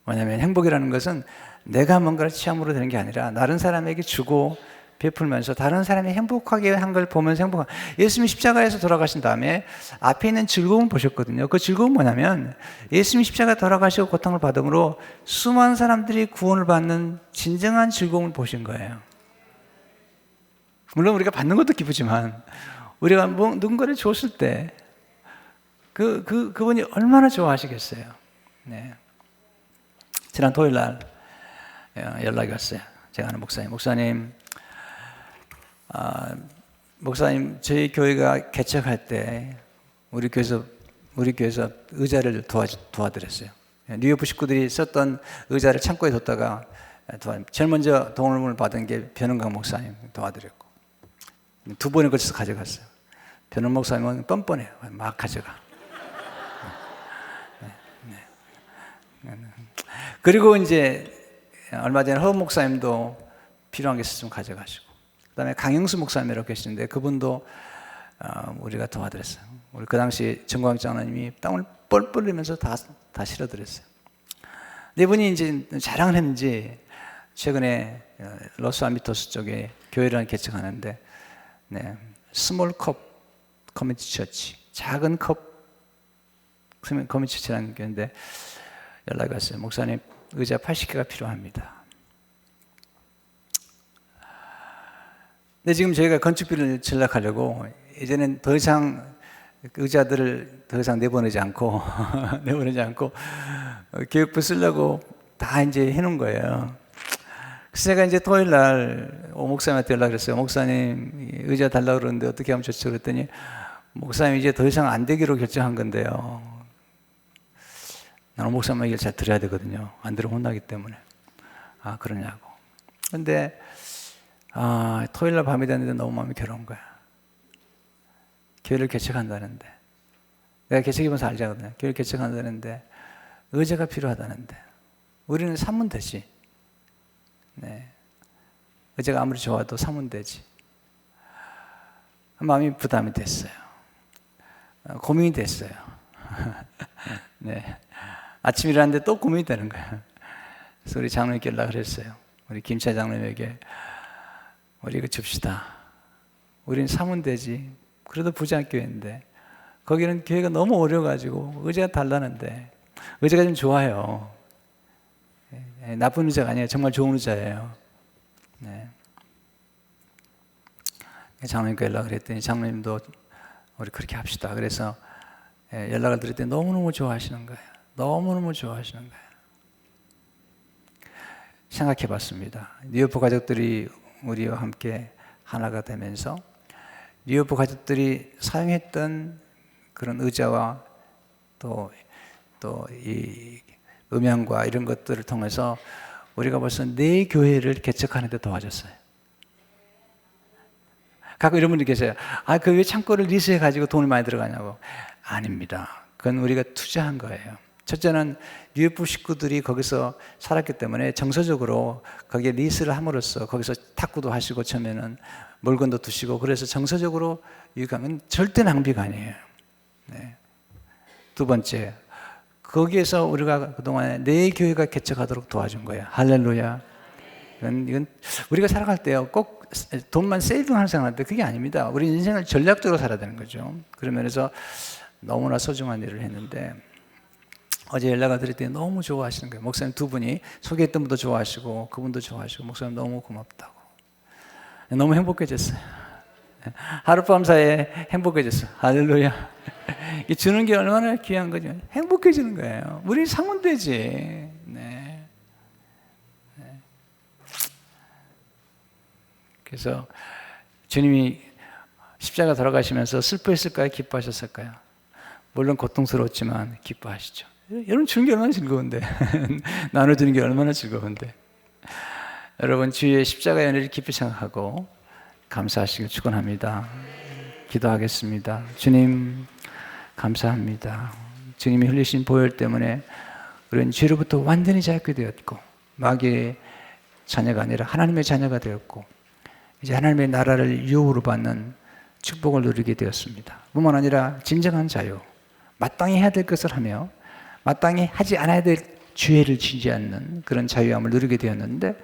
왜냐하면 행복이라는 것은 내가 뭔가를 취함으로 되는 게 아니라 다른 사람에게 주고 베풀면서 다른 사람이 행복하게 한 걸 보면서 행복한. 예수님이 십자가에서 돌아가신 다음에 앞에 있는 즐거움을 보셨거든요. 그 즐거움은 뭐냐면 예수님이 십자가에 돌아가시고 고통을 받음으로 수많은 사람들이 구원을 받는 진정한 즐거움을 보신 거예요. 물론 우리가 받는 것도 기쁘지만 우리가 누군가를 줬을 때 그분이 얼마나 좋아하시겠어요. 네. 지난 토요일 날 연락이 왔어요. 제가 아는 목사님, 목사님 저희 교회가 개척할 때 우리 교회에서 의자를 도와드렸어요. 뉴욕 식구들이 썼던 의자를 창고에 뒀다가 제일 먼저 도움을 받은 게 변은강 목사님 도와드렸고, 2번에 걸쳐서 가져갔어요. 변은 목사님은 뻔뻔해요. 막 가져가. 그리고 이제 얼마 전에 허 목사님도 필요한 게 있으면 가져가시고, 그 다음에 강영수 목사님이라고 계시는데 그분도 우리가 도와드렸어요. 우리 그 당시 정광 장로님이 땀을 뻘뻘 흘리면서 다 실어드렸어요. 이분이 이제 자랑을 했는지 최근에 로스알미토스 쪽에 교회를 개척하는데, 네, 스몰 컵 커뮤니티 처치, 작은 컵 커뮤니티 처치라는 교회인데 연락이 왔어요. 목사님, 의자 80개가 필요합니다. 근데 지금 저희가 건축비를 전락하려고 이제는 더 이상 의자들을 더 이상 내보내지 않고 교육부 쓰려고 다 이제 해놓은 거예요. 그래서 제가 이제 토요일 날 목사님한테 연락을 했어요. 목사님, 의자 달라고 그러는데 어떻게 하면 좋죠? 그랬더니 목사님 이제 더 이상 안 되기로 결정한 건데요. 나는 목사님 얘기를 잘 들어야 되거든요. 안 들으면 혼나기 때문에. 아, 그러냐고. 근데 토요일 날 밤이 됐는데 너무 마음이 괴로운 거야. 교회를 개척한다는데, 내가 개척해봐서 알자거든요. 교회를 개척한다는데 의자가 필요하다는데 우리는 사면 되지. 네. 의자가 아무리 좋아도 사면 되지. 마음이 부담이 됐어요. 고민이 됐어요. 네. 아침 일어났는데 또 고민이 되는 거예요. 그래서 우리 장로님께 연락을 했어요. 우리 김차 장로님에게 우리 이거 줍시다. 우리는 사면 되지. 그래도 부장교회인데 거기는 교회가 너무 어려워가지고 의자가 달라는데 의자가 좀 좋아요. 나쁜 의자가 아니에요. 정말 좋은 의자예요. 네. 장로님께 연락을 했더니 장로님도 우리 그렇게 합시다. 그래서 연락을 드릴 때 너무너무 좋아하시는 거예요. 너무너무 좋아하시는 거예요. 생각해 봤습니다. 뉴요프 가족들이 우리와 함께 하나가 되면서 뉴요프 가족들이 사용했던 그런 의자와 또 이 음향과 이런 것들을 통해서 우리가 벌써 4교회를 개척하는 데 도와줬어요. 가끔 이런 분들 계세요. 그 왜 창고를 리스해 가지고 돈이 많이 들어가냐고. 아닙니다. 그건 우리가 투자한 거예요. 첫째는 뉴요프 식구들이 거기서 살았기 때문에 정서적으로 거기에 리스를 함으로써 거기서 탁구도 하시고 처음에는 물건도 두시고 그래서 정서적으로 유익한 절대 낭비가 아니에요. 네. 두 번째, 거기에서 우리가 그동안에 4교회가 개척하도록 도와준 거예요. 할렐루야. 이건 우리가 살아갈 때요, 꼭 돈만 세이빙하는 생각할 때 그게 아닙니다. 우리 인생을 전략적으로 살아야 되는 거죠. 그런 면에서 너무나 소중한 일을 했는데 어제 연락을 드릴 때 너무 좋아하시는 거예요. 목사님 두 분이 소개했던 분도 좋아하시고 그분도 좋아하시고 목사님 너무 고맙다고. 너무 행복해졌어요. 하룻밤 사이에 행복해졌어요. 할렐루야. 주는 게 얼마나 귀한 거죠. 행복해지는 거예요. 우리 사면 되지. 네. 네. 그래서 주님이 십자가 돌아가시면서 슬퍼했을까요? 기뻐하셨을까요? 물론 고통스러웠지만 기뻐하시죠. 여러분 주는 게 얼마나 즐거운데 나눠주는 게 얼마나 즐거운데 여러분 주의 십자가의 은혜를 깊이 생각하고 감사하시길 축원합니다. 기도하겠습니다. 주님 감사합니다. 주님이 흘리신 보혈 때문에 우리는 죄로부터 완전히 자유케 되었고 마귀의 자녀가 아니라 하나님의 자녀가 되었고 이제 하나님의 나라를 유업으로 받는 축복을 누리게 되었습니다. 뿐만 아니라 진정한 자유, 마땅히 해야 될 것을 하며 마땅히 하지 않아야 될 죄를 지지 않는 그런 자유함을 누리게 되었는데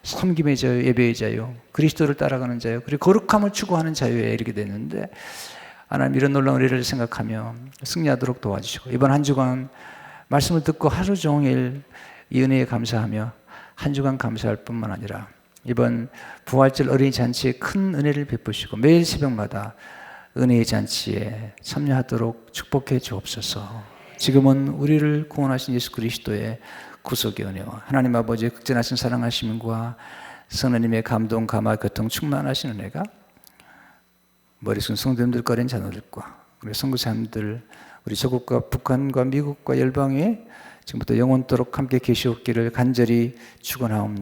섬김의 자유, 예배의 자유, 그리스도를 따라가는 자유, 그리고 거룩함을 추구하는 자유에 이르게 됐는데 하나님 이런 놀라운 은혜를 생각하며 승리하도록 도와주시고 이번 한 주간 말씀을 듣고 하루 종일 이 은혜에 감사하며 한 주간 감사할 뿐만 아니라 이번 부활절 어린이 잔치에 큰 은혜를 베푸시고 매일 새벽마다 은혜의 잔치에 참여하도록 축복해 주옵소서. 지금은 우리를 구원하신 예수 그리스도의 구속의 은혜와 하나님 아버지의 극진하신 사랑하심과 성령님의 감동, 감화, 교통 충만하신 은혜가 머리숱 성도님들, 자녀들과 우리 선교사님들, 우리 조국과 북한과 미국과 열방에 지금부터 영원토록 함께 계시옵기를 간절히 축원하옵니다.